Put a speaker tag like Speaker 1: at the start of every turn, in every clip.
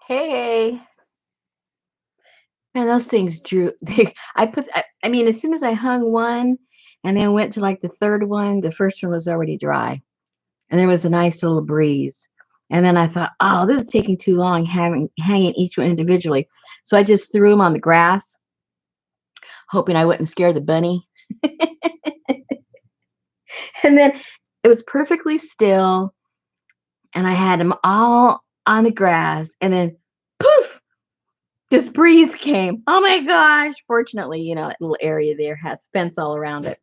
Speaker 1: Hey, man, those things drew. I mean, as soon as I hung one and then went to like the third one, the first one was already dry and there was a nice little breeze. And then I thought, oh, this is taking too long hanging each one individually. So I just threw them on the grass, hoping I wouldn't scare the bunny. And then it was perfectly still and I had them all on the grass and then poof, this breeze came. Oh my gosh. Fortunately, that little area there has fence all around it,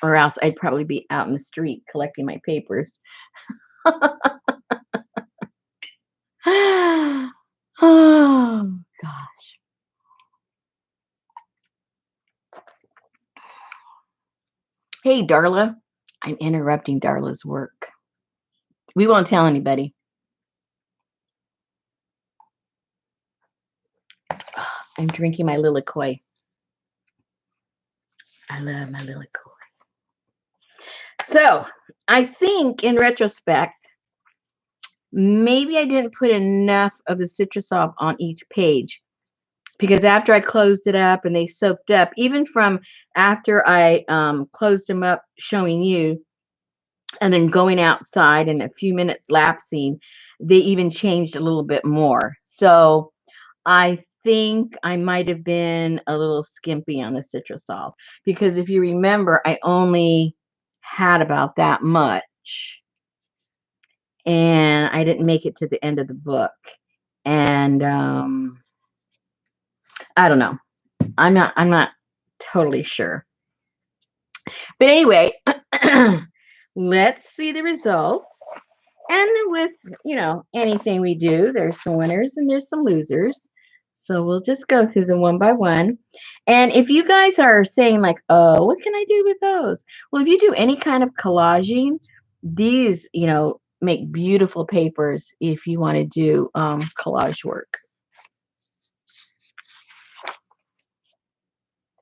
Speaker 1: or else I'd probably be out in the street collecting my papers. Oh gosh. Hey, Darla. I'm interrupting Darla's work. We won't tell anybody. I'm drinking my Lilikoi. I love my Lilikoi. So I think in retrospect, maybe I didn't put enough of the citrusol on each page, because after I closed it up and they soaked up, even from after I closed them up showing you and then going outside and a few minutes lapsing, they even changed a little bit more. So I think I might have been a little skimpy on the citrusol, because if you remember, I only had about that much and I didn't make it to the end of the book. And I don't know. I'm not totally sure. But anyway, let's see the results. And with, anything we do, there's some winners and there's some losers. So we'll just go through them one by one. And if you guys are saying like, oh, what can I do with those? Well, if you do any kind of collaging, these, make beautiful papers if you want to do collage work.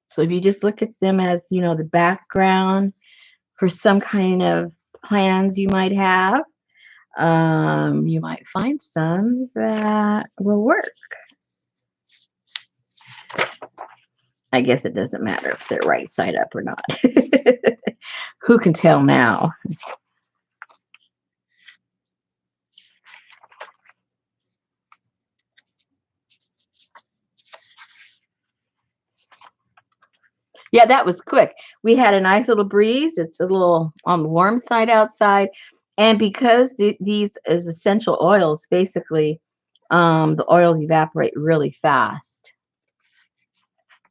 Speaker 1: So if you just look at them as, the background for some kind of plans you might have, you might find some that will work. I guess it doesn't matter if they're right side up or not. Who can tell now? Yeah, that was quick. We had a nice little breeze. It's a little on the warm side outside. And because these is essential oils, basically, the oils evaporate really fast.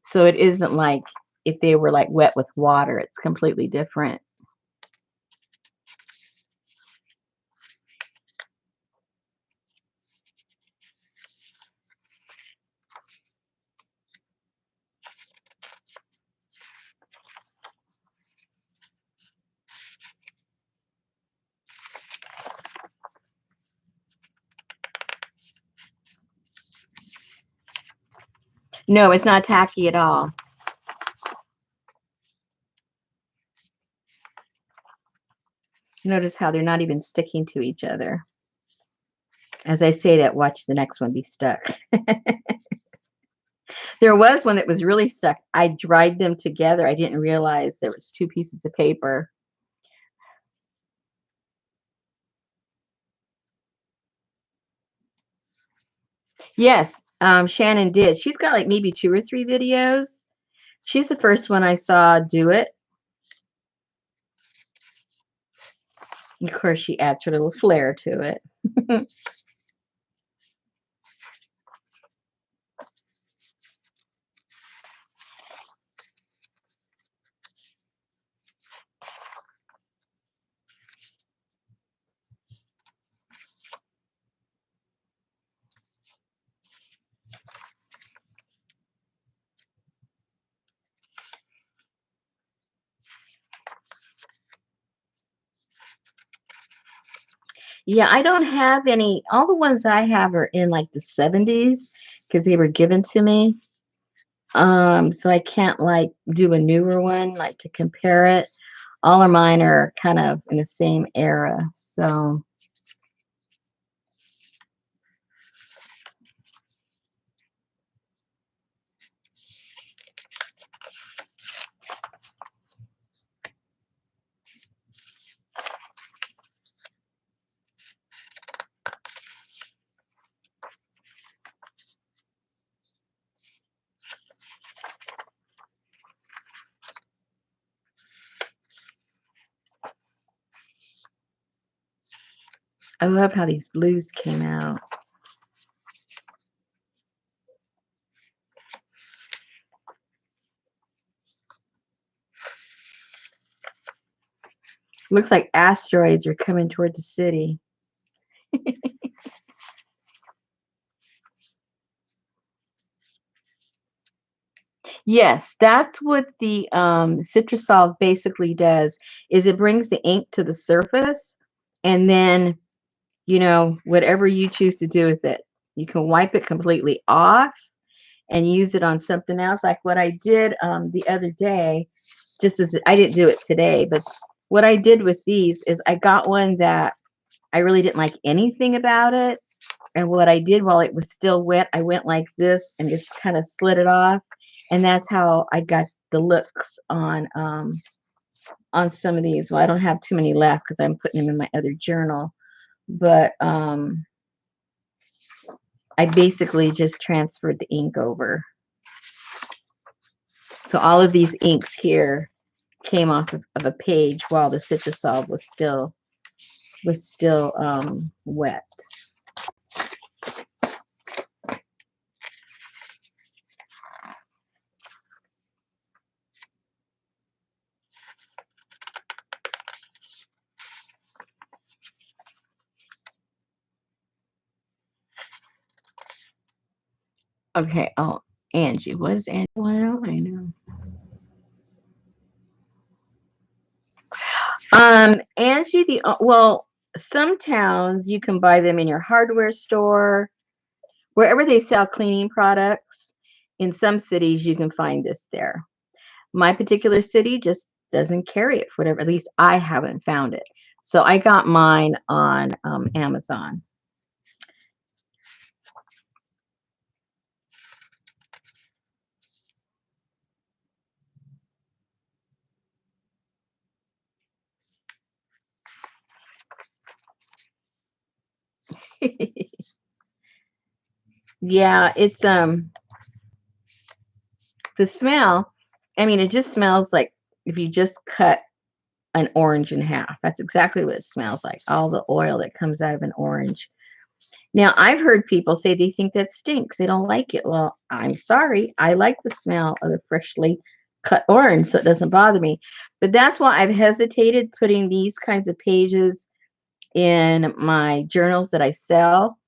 Speaker 1: So it isn't like if they were like wet with water. It's completely different. No, it's not tacky at all. Notice how they're not even sticking to each other. As I say that, watch the next one be stuck. There was one that was really stuck. I dried them together. I didn't realize there was two pieces of paper. Yes, Shannon did. She's got like maybe 2 or 3 videos. She's the first one I saw do it. And of course, she adds her little flair to it. Yeah, I don't have any. All the ones I have are in like the 70s because they were given to me. So I can't like do a newer one like to compare it. All of mine are kind of in the same era. So I love how these blues came out. Looks like asteroids are coming toward the city. Yes, that's what the Citrusol basically does, is it brings the ink to the surface, and then, whatever you choose to do with it, you can wipe it completely off and use it on something else. Like what I did the other day, just as I didn't do it today, but what I did with these is I got one that I really didn't like anything about it. And what I did while it was still wet, I went like this and just kind of slid it off. And that's how I got the looks on some of these. Well, I don't have too many left because I'm putting them in my other journal. But I basically just transferred the ink over. So all of these inks here came off of a page while the Citrusol was still wet. Okay. Oh, Angie. What does Angie want to know? I know. Angie, well, some towns you can buy them in your hardware store, wherever they sell cleaning products. In some cities, you can find this there. My particular city just doesn't carry it for whatever. At least I haven't found it. So I got mine on Amazon. Yeah, it's the smell. I mean, it just smells like if you just cut an orange in half. That's exactly what it smells like. All the oil that comes out of an orange. Now, I've heard people say they think that stinks. They don't like it. Well, I'm sorry. I like the smell of the freshly cut orange, so it doesn't bother me. But that's why I've hesitated putting these kinds of pages in my journals that I sell,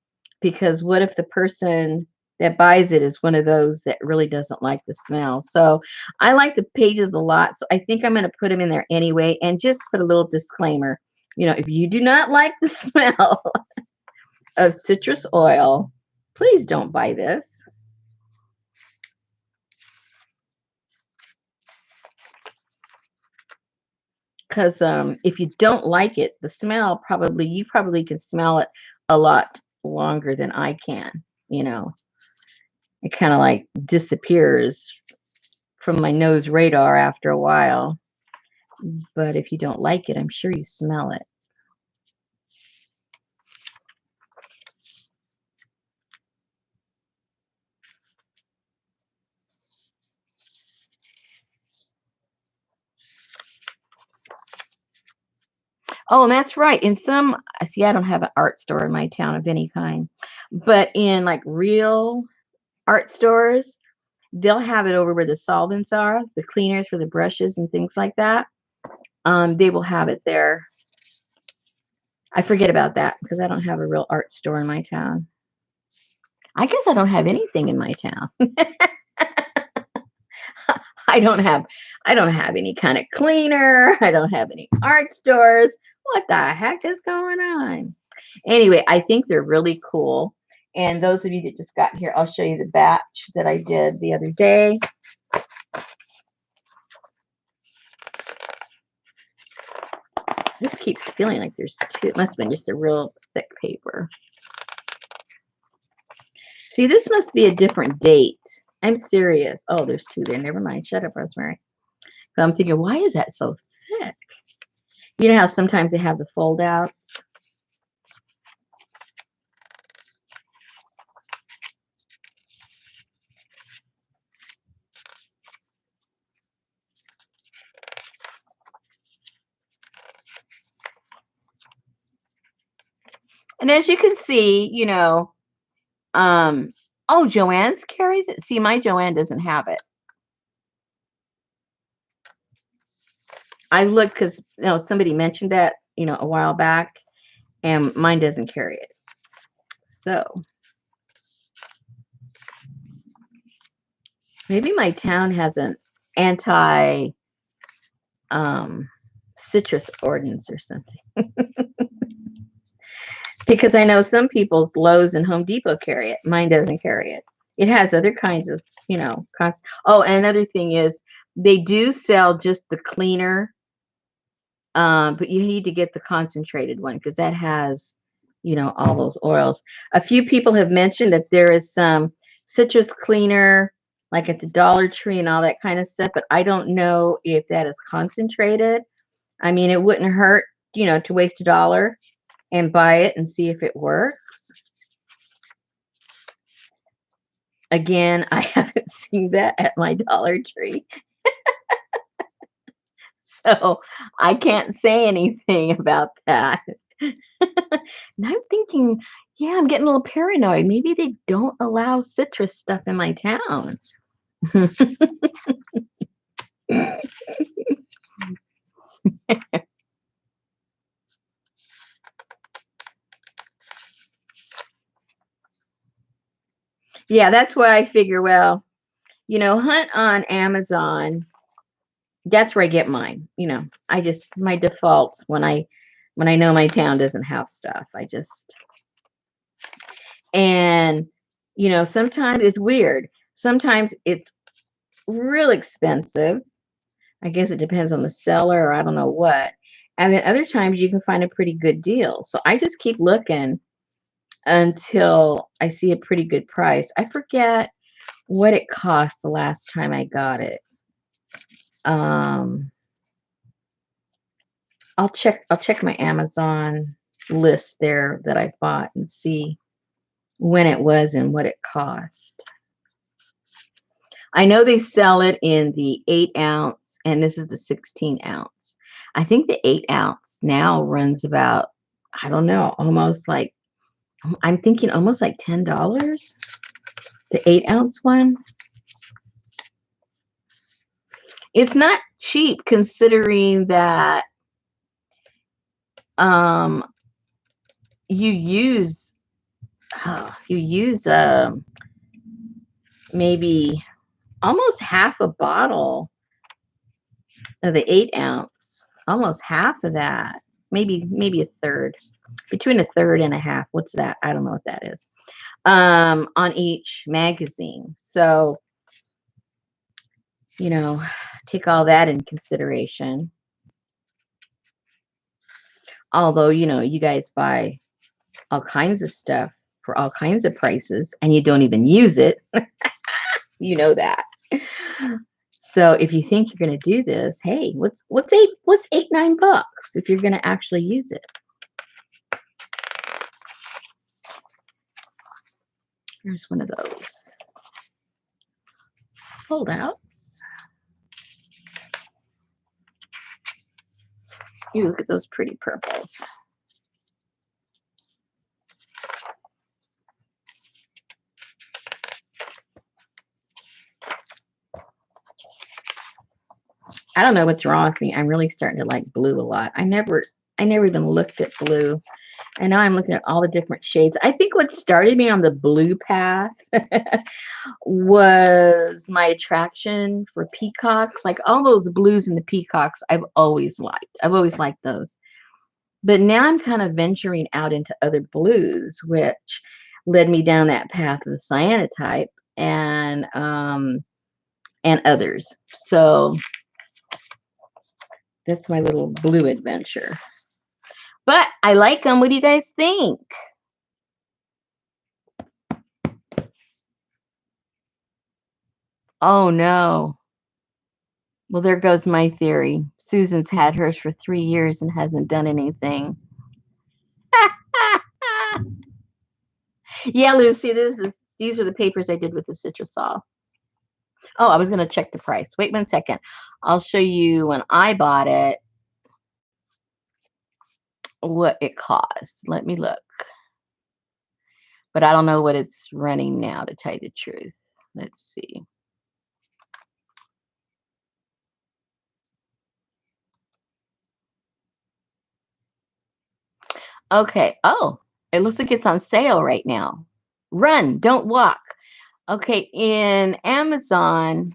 Speaker 1: because what if the person that buys it is one of those that really doesn't like the smell? So I like the pages a lot. So I think I'm going to put them in there anyway, and just put a little disclaimer. If you do not like the smell of citrus oil, please don't buy this. Because if you don't like it, the smell you probably can smell it a lot longer than I can. It kind of like disappears from my nose radar after a while. But if you don't like it, I'm sure you smell it. Oh, and that's right. I don't have an art store in my town of any kind, but in like real art stores, they'll have it over where the solvents are, the cleaners for the brushes and things like that. They will have it there. I forget about that because I don't have a real art store in my town. I guess I don't have anything in my town. I don't have I don't have any kind of cleaner. I don't have any art stores. What the heck is going on? Anyway, I think they're really cool. And those of you that just got here, I'll show you the batch that I did the other day. This keeps feeling like there's two. It must have been just a real thick paper. See, this must be a different date. I'm serious. Oh, there's two there. Never mind. Shut up, Rosemary. So I'm thinking, why is that so thick? You know how sometimes they have the fold outs? And as you can see, oh, Joanne's carries it. See, my Joanne doesn't have it. I looked because somebody mentioned that a while back, and mine doesn't carry it. So maybe my town has an anti citrus ordinance or something. Because I know some people's Lowe's and Home Depot carry it. Mine doesn't carry it. It has other kinds of, oh, and another thing is they do sell just the cleaner, but you need to get the concentrated one because that has, all those oils. A few people have mentioned that there is some citrus cleaner, like it's a Dollar Tree and all that kind of stuff, but I don't know if that is concentrated. I mean, it wouldn't hurt, to waste $1 and buy it and see if it works. Again, I haven't seen that at my Dollar Tree. So I can't say anything about that. And I'm thinking, yeah, I'm getting a little paranoid. Maybe they don't allow citrus stuff in my town. Yeah, that's why I figure, well, hunt on Amazon. That's where I get mine. My default when I know my town doesn't have stuff, and sometimes it's weird. Sometimes it's real expensive. I guess it depends on the seller or I don't know what. And then other times you can find a pretty good deal. So I just keep looking until I see a pretty good price. I forget what it cost the last time I got it. I'll check my Amazon list there that I bought and see when it was and what it cost. I know they sell it in the 8-ounce, and this is the 16-ounce. I think the 8-ounce now runs about, I don't know, almost like, I'm thinking almost like $10. The 8-ounce one. It's not cheap considering that you use maybe almost half a bottle of the 8-ounce, almost half of that, maybe a third, between a third and a half. What's that? I don't know what that is. On each magazine. So, take all that in consideration. Although, you guys buy all kinds of stuff for all kinds of prices and you don't even use it. You know that. So if you think you're going to do this, hey, what's $8-9 if you're going to actually use it? Here's one of those fold-outs. You look at those pretty purples. I don't know what's wrong with me. I'm really starting to like blue a lot. I never even looked at blue. And now I'm looking at all the different shades. I think what started me on the blue path was my attraction for peacocks. Like all those blues and the peacocks I've always liked. I've always liked those. But now I'm kind of venturing out into other blues, which led me down that path of the cyanotype and others. So that's my little blue adventure. But I like them. What do you guys think? Oh, no. Well, there goes my theory. Susan's had hers for 3 years and hasn't done anything. Yeah, Lucy, these are the papers I did with the citrusol. Oh, I was going to check the price. Wait 1 second. I'll show you when I bought it what it cost. Let me look. but I don't know what it's running now, to tell you the truth. Let's see. Okay. Oh, it looks like it's on sale right now. Run, don't walk. Okay, in Amazon,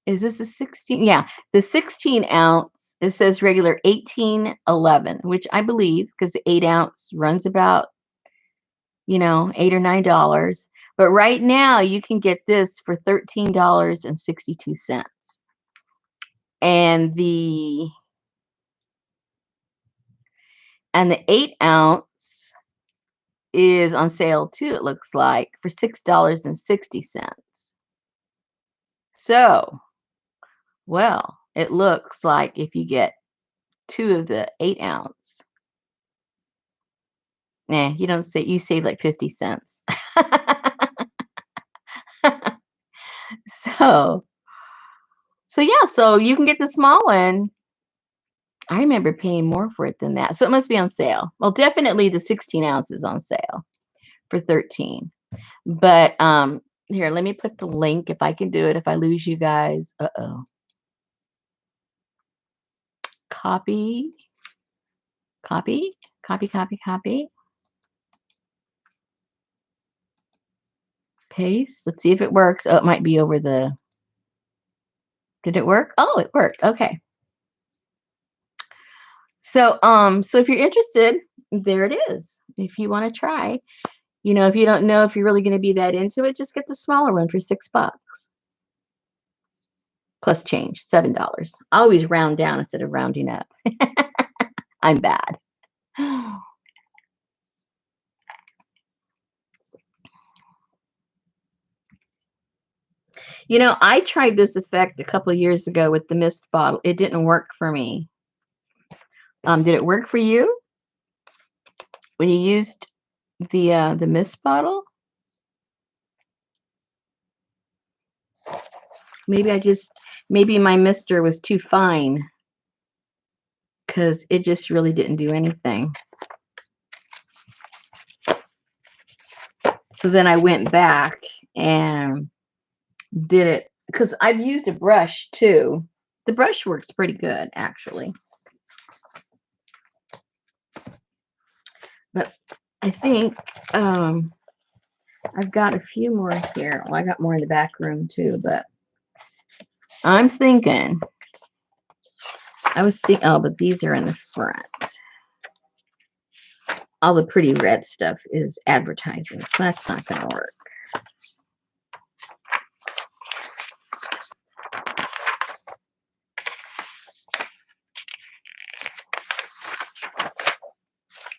Speaker 1: is this a 16? Yeah, the 16 ounce, it says regular 18.11, which I believe because the 8 ounce runs about, $8 or $9. But right now you can get this for $13.62. And the 8 ounce is on sale too, it looks like, for $6.60. So, well, it looks like if you get two of the 8 ounce, you don't say, you save like 50 cents. So, so you can get the small one. I remember paying more for it than that. So it must be on sale. Well, definitely the 16 ounces on sale for 13. But here, let me put the link if I can do it. If I lose you guys, copy, copy, copy, copy, copy. Paste. Let's see if it works. Oh, it might be over the. Did it work? Oh, it worked. Okay. So if you're interested, there it is. If you want to try, if you don't know if you're really going to be that into it, just get the smaller one for $6 plus change, $7. I always round down instead of rounding up. I'm bad. I tried this effect a couple of years ago with the mist bottle. It didn't work for me. Did it work for you when you used the mist bottle? Maybe my mister was too fine because it just really didn't do anything. So then I went back and did it because I've used a brush too. The brush works pretty good, actually. But I think I've got a few more here. Well, I got more in the back room too, but I'm thinking, oh, but these are in the front. All the pretty red stuff is advertising, so that's not going to work.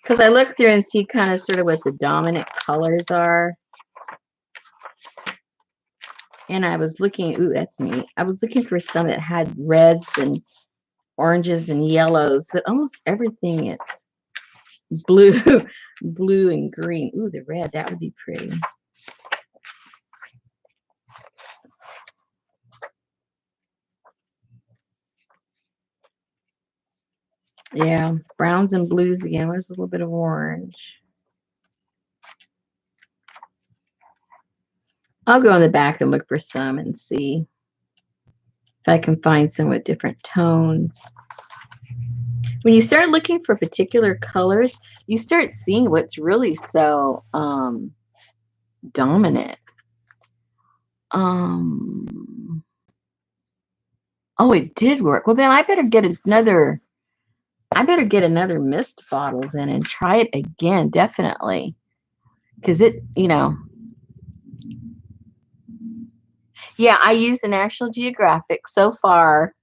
Speaker 1: Because I look through and see kind of sort of what the dominant colors are. And I was looking, ooh, that's neat. I was looking for some that had reds and oranges and yellows, but almost everything it's blue, blue and green. Ooh, the red, that would be pretty. Yeah, browns and blues again. There's a little bit of orange. I'll go in the back and look for some and see if I can find some with different tones. When you start looking for particular colors, you start seeing what's really so dominant. Oh, it did work. Well, then I better get another mist bottle then and try it again, definitely. Because it, yeah, I use the National Geographic. So far,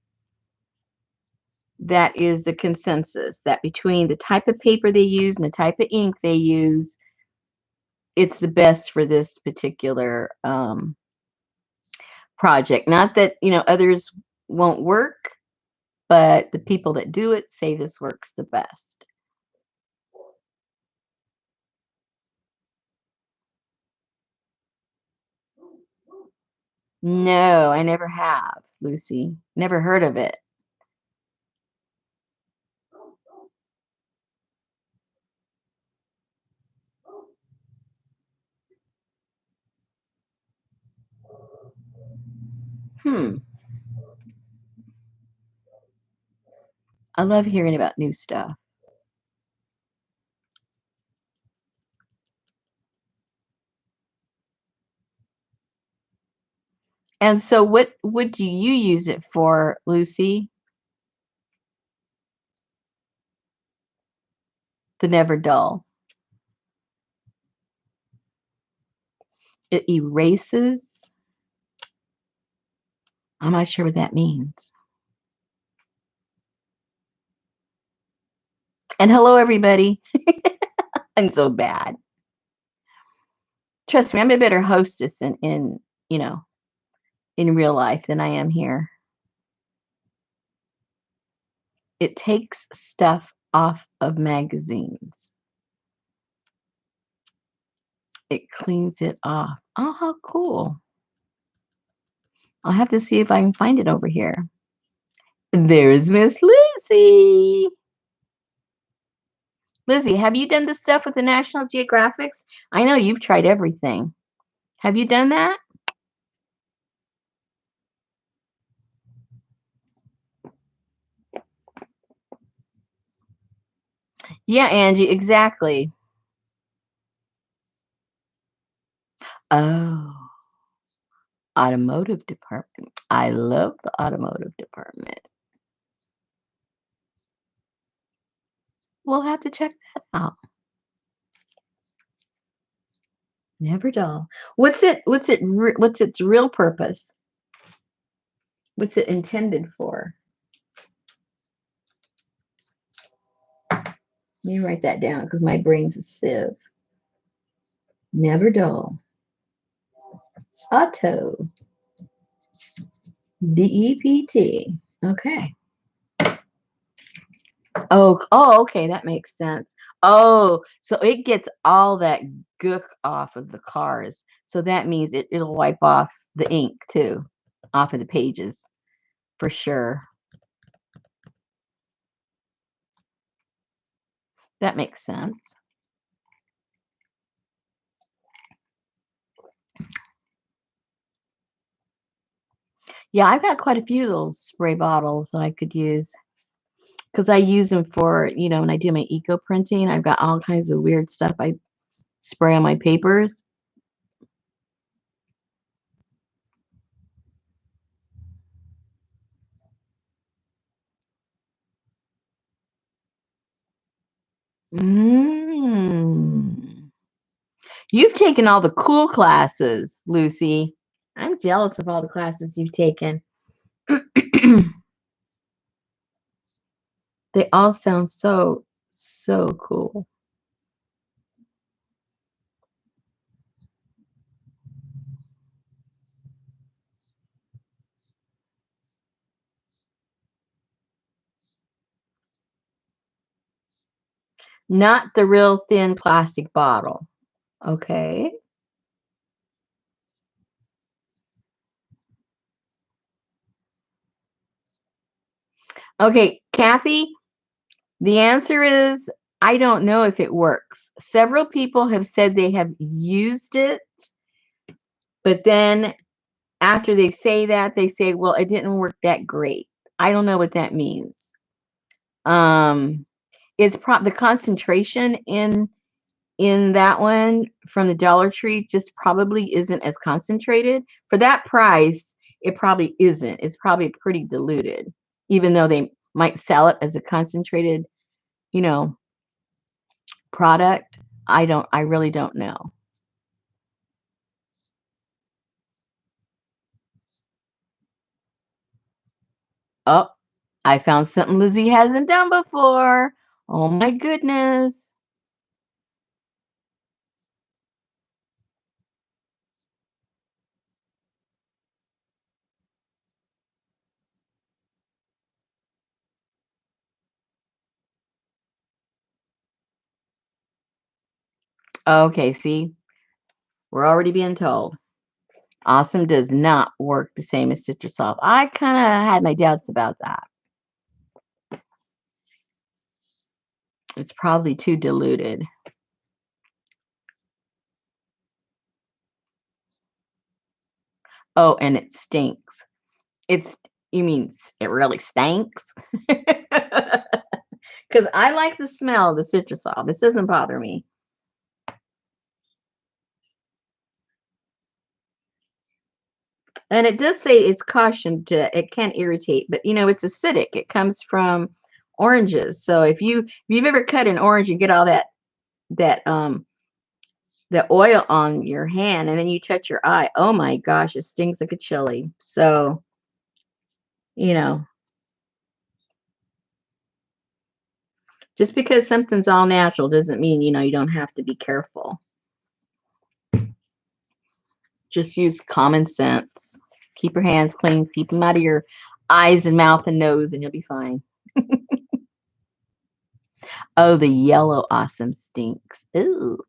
Speaker 1: that is the consensus, that between the type of paper they use and the type of ink they use, it's the best for this particular project. Not that, others won't work, but the people that do it say this works the best. No, I never have, Lucy. Never heard of it. I love hearing about new stuff. And so what do you use it for, Lucy? The never dull. It erases. I'm not sure what that means. And hello, everybody. I'm so bad. Trust me, I'm a better hostess in you know in real life than I am here. It takes stuff off of magazines. It cleans it off. Oh, how cool. I'll have to see if I can find it over here. There's Miss Lucy. Lizzie, have you done the stuff with the National Geographics? I know you've tried everything. Have you done that? Yeah, Angie, exactly. Oh, automotive department. I love the automotive department. We'll have to check that out. Never dull. What's its real purpose? What's it intended for? Let me write that down because my brain's a sieve. Never dull. Auto. DEPT. Okay. Oh, okay, that makes sense. Oh, so it gets all that gook off of the cars. So that means it'll wipe off the ink too, off of the pages, for sure. That makes sense. Yeah, I've got quite a few of those spray bottles that I could use because I use them for, when I do my eco printing, I've got all kinds of weird stuff I spray on my papers. Mm. You've taken all the cool classes, Lucy. I'm jealous of all the classes you've taken. They all sound so, so cool. Not the real thin plastic bottle. Okay. Okay, Kathy, the answer is I don't know if it works. Several people have said they have used it, but then after they say that, they say, well, it didn't work that great. I don't know what that means. Um, the concentration in that one from the Dollar Tree just probably isn't as concentrated. For that price, it probably isn't. It's probably pretty diluted, even though they might sell it as a concentrated, you know, product. I really don't know. Oh, I found something Lizzie hasn't done before. Oh my goodness. Okay, see, we're already being told. Awesome does not work the same as citrus off. I kind of had my doubts about that. It's probably too diluted. Oh, and it stinks. It's you mean it really stinks? Because I like the smell of the citrusol. This doesn't bother me. And it does say it's cautioned to it can irritate, but it's acidic. It comes from oranges. So if you've ever cut an orange, you get all that the oil on your hand and then you touch your eye. Oh my gosh, it stings like a chili. So, you know, just because something's all natural doesn't mean, you don't have to be careful. Just use common sense. Keep your hands clean, keep them out of your eyes and mouth and nose, and you'll be fine. Oh, the yellow awesome stinks. Ooh.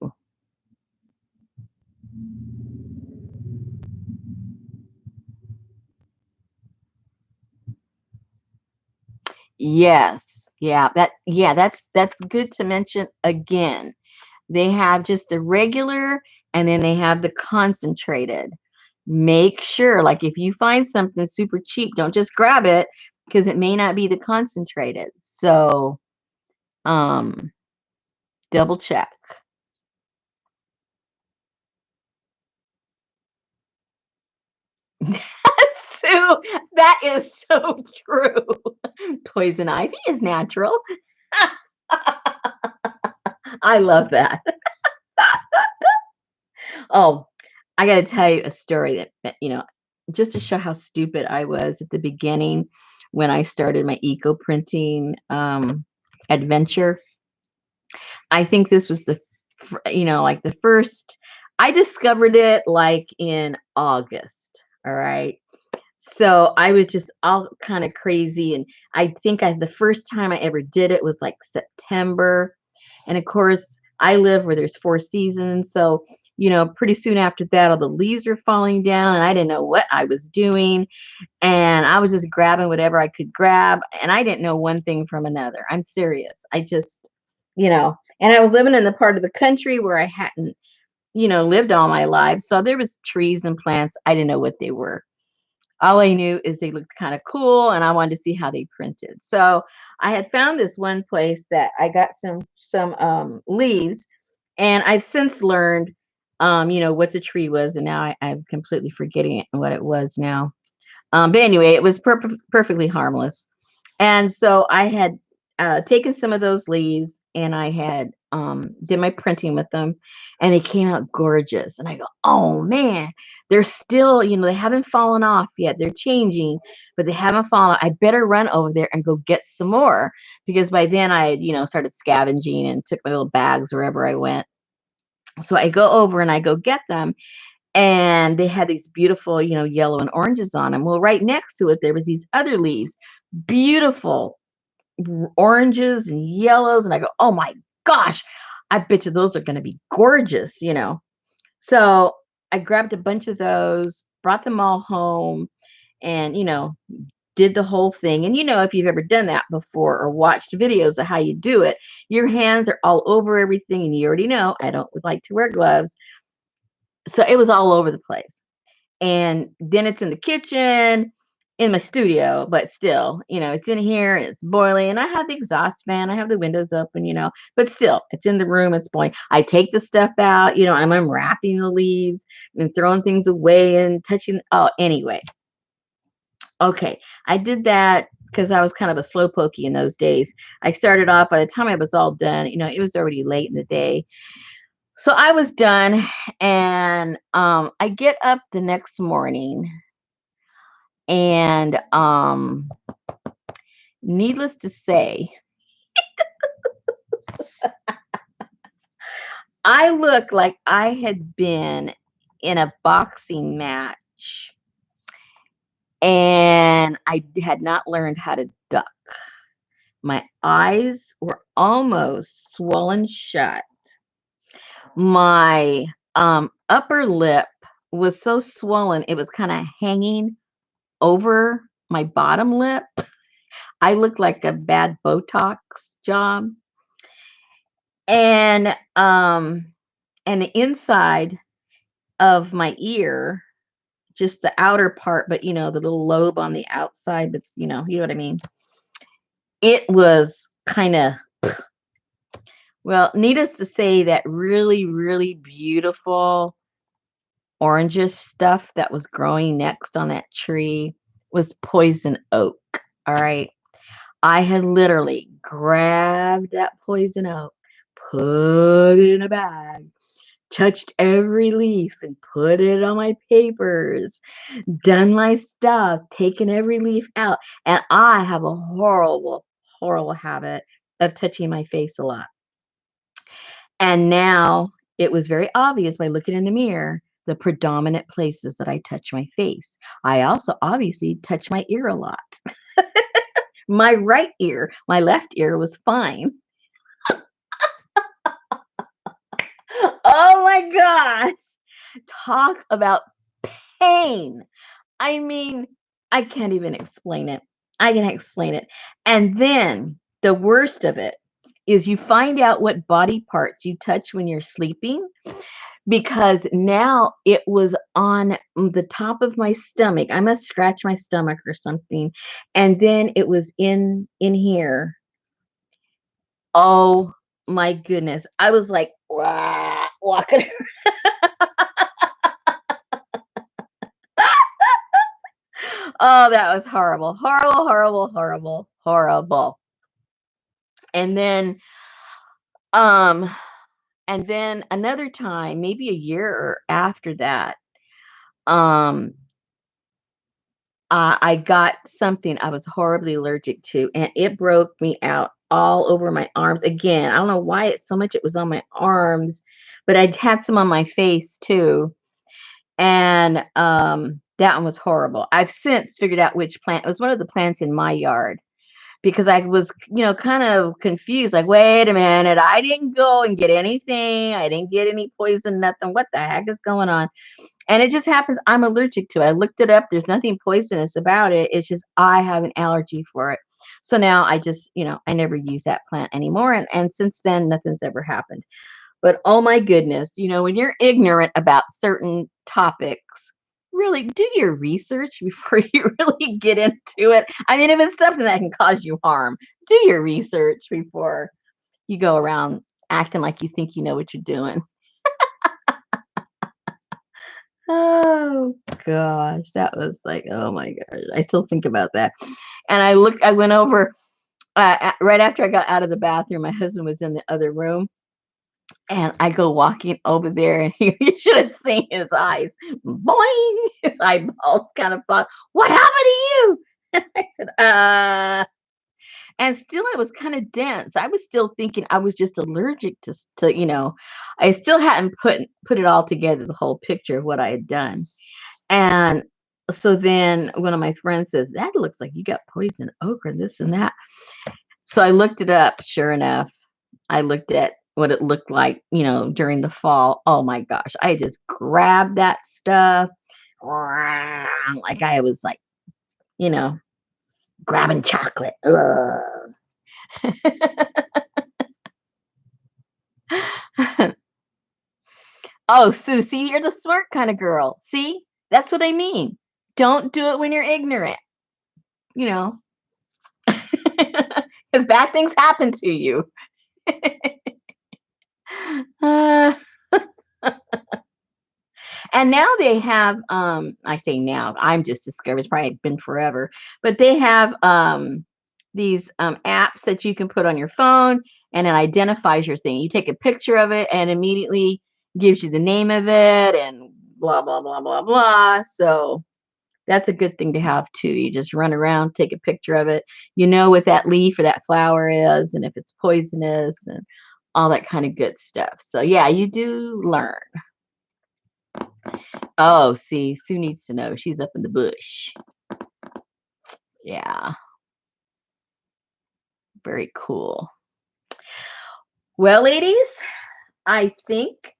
Speaker 1: Yes. That's good to mention again. They have just the regular and then they have the concentrated. Make sure, like if you find something super cheap, don't just grab it because it may not be the concentrated. So, um, double check. So that is so true. Poison ivy is natural. I love that. Oh, I got to tell you a story that just to show how stupid I was at the beginning when I started my eco printing adventure. I think this was like the first, I discovered it like in August. All right. So I was just all kind of crazy. And I think the first time I ever did it was like September. And of course, I live where there's four seasons. So, pretty soon after that, all the leaves were falling down and I didn't know what I was doing. And I was just grabbing whatever I could grab. And I didn't know one thing from another. I'm serious. I just, and I was living in the part of the country where I hadn't, lived all my life. So there was trees and plants. I didn't know what they were. All I knew is they looked kind of cool and I wanted to see how they printed. So I had found this one place that I got some leaves and I've since learned what the tree was and now I'm completely forgetting what it was now. But anyway, it was perfectly harmless. And so I had taken some of those leaves and I had did my printing with them and they came out gorgeous. And I go, oh man, they're still, they haven't fallen off yet. They're changing, but they haven't fallen off. I better run over there and go get some more because by then I had, started scavenging and took my little bags wherever I went. So I go over and I go get them and they had these beautiful, yellow and oranges on them. Well, right next to it, there was these other leaves, beautiful oranges and yellows. And I go, oh my gosh, I bet you those are going to be gorgeous. So I grabbed a bunch of those, brought them all home and, did the whole thing. And, if you've ever done that before or watched videos of how you do it, your hands are all over everything. And you already know I don't like to wear gloves. So it was all over the place. And then it's in the kitchen, in my studio, but still, it's in here and it's boiling. And I have the exhaust fan, I have the windows open, but still, it's in the room, it's boiling. I take the stuff out, I'm unwrapping the leaves and throwing things away and touching. Oh, anyway. Okay. I did that because I was kind of a slow pokey in those days. I started off, by the time I was all done, it was already late in the day. So I was done and I get up the next morning and needless to say, I look like I had been in a boxing match and I had not learned how to duck. My eyes were almost swollen shut. My upper lip was so swollen, it was kind of hanging over my bottom lip. I looked like a bad Botox job. And the inside of my ear just the outer part, but the little lobe on the outside, but you know what I mean. It was kind of, well, needless to say, that really, really beautiful orangish stuff that was growing next on that tree was poison oak. All right. I had literally grabbed that poison oak, put it in a bag, touched every leaf and put it on my papers, done my stuff, taken every leaf out. And I have a horrible, horrible habit of touching my face a lot. And now it was very obvious by looking in the mirror, the predominant places that I touch my face. I also obviously touch my ear a lot. My right ear, my left ear was fine. Oh my gosh. Talk about pain. I mean, I can't even explain it. I can't explain it. And then the worst of it is you find out what body parts you touch when you're sleeping, because now it was on the top of my stomach. I must scratch my stomach or something. And then it was in here. Oh my goodness. I was like, "Wah," walking. Oh, that was horrible. Horrible, horrible, horrible, horrible. And then um another time, maybe a year after that, um I got something I was horribly allergic to, and it broke me out all over my arms. Again, I don't know why it's so much it was on my arms, but I had some on my face too. And that one was horrible. I've since figured out which plant. It was one of the plants in my yard, because I was, kind of confused. Like, wait a minute, I didn't go and get anything. I didn't get any poison, nothing. What the heck is going on? And it just happens I'm allergic to it. I looked it up. There's nothing poisonous about it. It's just I have an allergy for it. So now I just, I never use that plant anymore. And since then, nothing's ever happened. But oh my goodness, when you're ignorant about certain topics, really do your research before you really get into it. I mean, if it's something that can cause you harm, do your research before you go around acting like you think you know what you're doing. Oh gosh, that was like, oh my gosh, I still think about that. And I went over right after I got out of the bathroom. My husband was in the other room, and I go walking over there, and you should have seen his eyes. Boing! His eyeballs kind of thought, what happened to you? And I said, and still I was kind of dense. I was still thinking I was just allergic to, I still hadn't put it all together, the whole picture of what I had done. And so then one of my friends says, that looks like you got poison oak or this and that. So I looked it up. Sure enough, I looked at what it looked like, during the fall. Oh my gosh. I just grabbed that stuff like I was like, grabbing chocolate. Ugh. Oh, Sue, see, you're the smart kind of girl. See, that's what I mean. Don't do it when you're ignorant, you know, because bad things happen to you. Uh, and now they have, I say now, I'm just discovered, it's probably been forever, but they have these apps that you can put on your phone, and it identifies your thing. You take a picture of it and immediately gives you the name of it and blah, blah, blah, blah, blah. So that's a good thing to have too. You just run around, take a picture of it. You know what that leaf or that flower is, and if it's poisonous and all that kind of good stuff. So yeah, you do learn. Oh, see, Sue needs to know. She's up in the bush. Yeah, very cool. Well, ladies, I think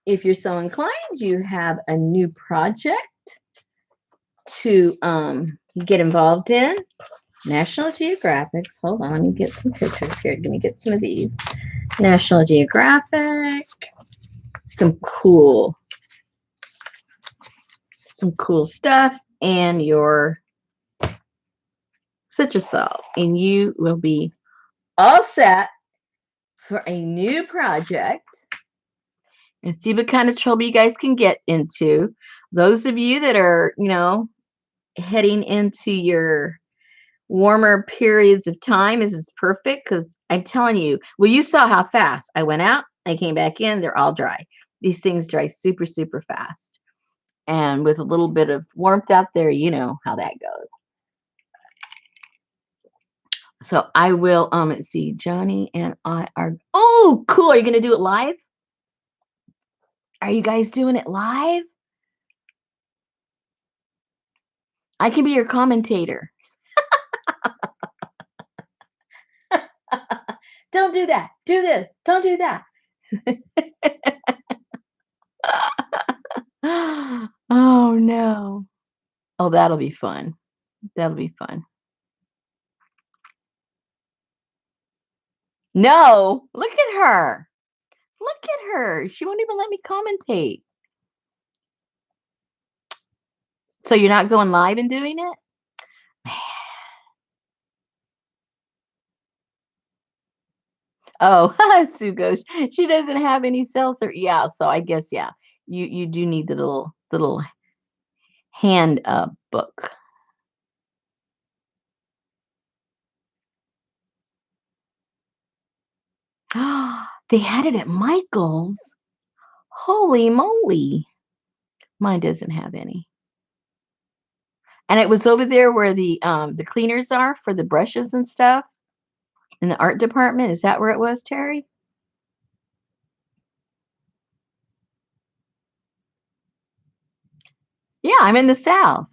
Speaker 1: if you're so inclined, you have a new project to get involved in. National Geographics. Hold on, let me get some pictures here. Let me get some of these. National Geographic. Some cool some cool stuff and your citrus salt, and you will be all set for a new project and see what kind of trouble you guys can get into. Those of you that are, heading into your warmer periods of time, this is perfect because I'm telling you, well, you saw how fast I went out, I came back in, they're all dry. These things dry super, super fast. And with a little bit of warmth out there, you know how that goes. So I will, let's see, Johnny and I are, oh, cool. Are you going to do it live? Are you guys doing it live? I can be your commentator. Don't do that. Do this. Don't do that. Oh, no. Oh, that'll be fun. That'll be fun. No, look at her. Look at her. She won't even let me commentate. So you're not going live and doing it? Oh, Sue goes, she doesn't have any seltzer. Yeah, so I guess yeah, you do need the little hand book. They had it at Michael's. Holy moly. Mine doesn't have any. And it was over there where the cleaners are for the brushes and stuff in the art department. Is that where it was, Terry? Yeah, I'm in the South.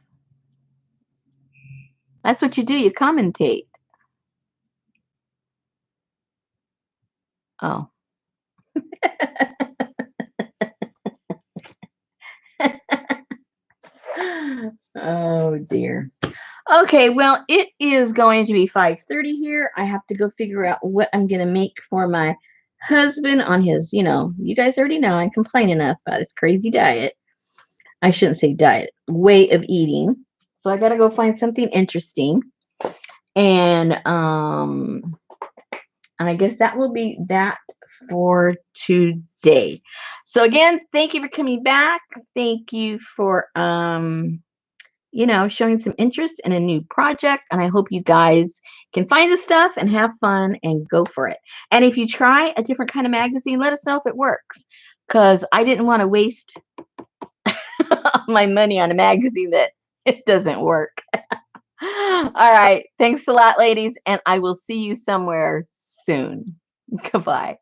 Speaker 1: That's what you do. You commentate. Oh. Oh dear. Okay, well, it is going to be 5:30 here. I have to go figure out what I'm going to make for my husband on his, you guys already know I complain enough about his crazy diet. I shouldn't say diet, way of eating. So I got to go find something interesting. And I guess that will be that for today. So again, thank you for coming back. Thank you for showing some interest in a new project. And I hope you guys can find the stuff and have fun and go for it. And if you try a different kind of magazine, let us know if it works. Because I didn't want to waste my money on a magazine that it doesn't work. All right. Thanks a lot, ladies. And I will see you somewhere soon. Goodbye.